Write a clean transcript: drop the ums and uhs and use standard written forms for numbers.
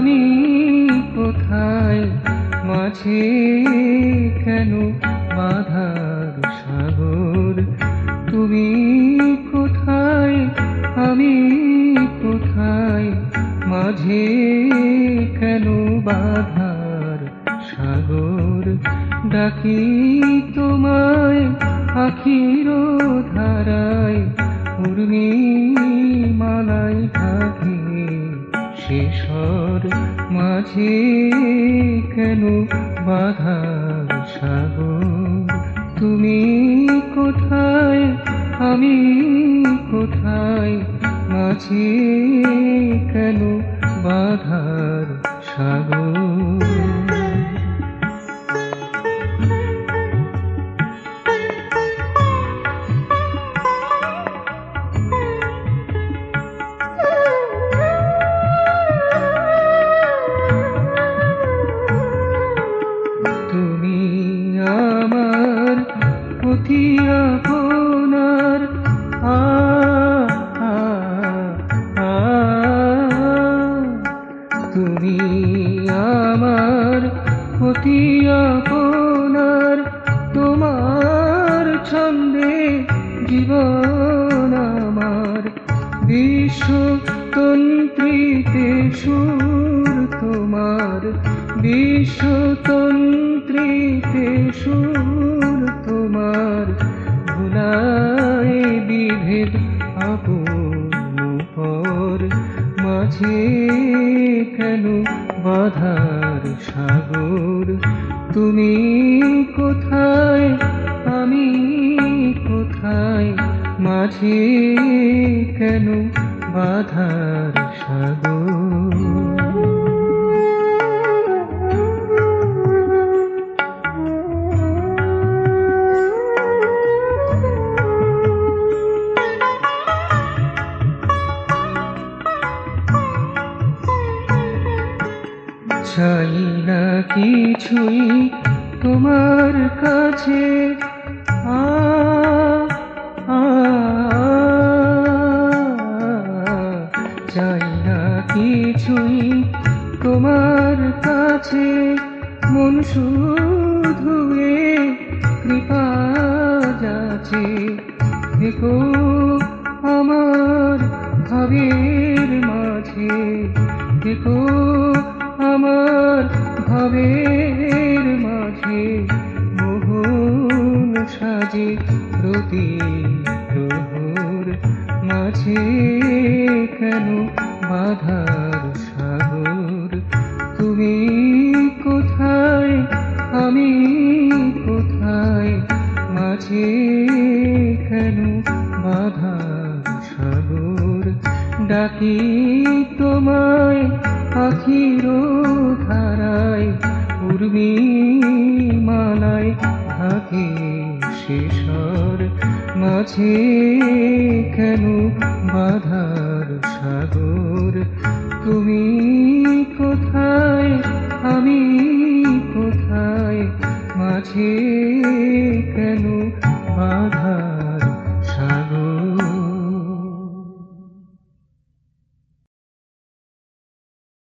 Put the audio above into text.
আমি কোথায়, মাঝে কেন বাধার সাগর? তুমি কোথায়, আমি কোথায়, মাঝে কেন বাধার সাগর? ডাকি তোমায় আখির ধারায়, উর্মি মালায় ঢাকে শেষর, মাঝে কেন বাধার সাগর? তুমি কোথায়, আমি কোথায়, মাঝে কেন বাধার সাগর? তুমি আমার অতি আপনার, তুমি আমার অতি আপনার, তোমার ছন্দে জীবন আমার, বিশ্বতন্ত্রীতে সুর তোমার, বিশ্বতন্ত্রীতে সুর তোমার, ভুলায় বিভেদ আপন পর, মাঝে কেন বাধার সাগর? তুমি কোথায়, আমি কোথায়, মাঝে কেন বাধার সাগর? চাই না কিছুই তোমার কাছে, চাই না কিছুই তোমার কাছে, মন শুধু কৃপা যাচে, দেখো আমার ভাবের মাঝে, দেখো আমার ভাবের মাঝে, মোহন সাজে প্রতি প্রহর, মাঝে কেন বাধার সাগর? তুমি কোথায়, আমি কোথায়, মাঝে কেন বাধার সাগর? ডাকি তোমায় আখির ধারায়, উর্মি মালায় থাকে শেষর, মাঝে কেন বাধার সাগর? তুমি কোথায়, আমি কোথায়, মাঝে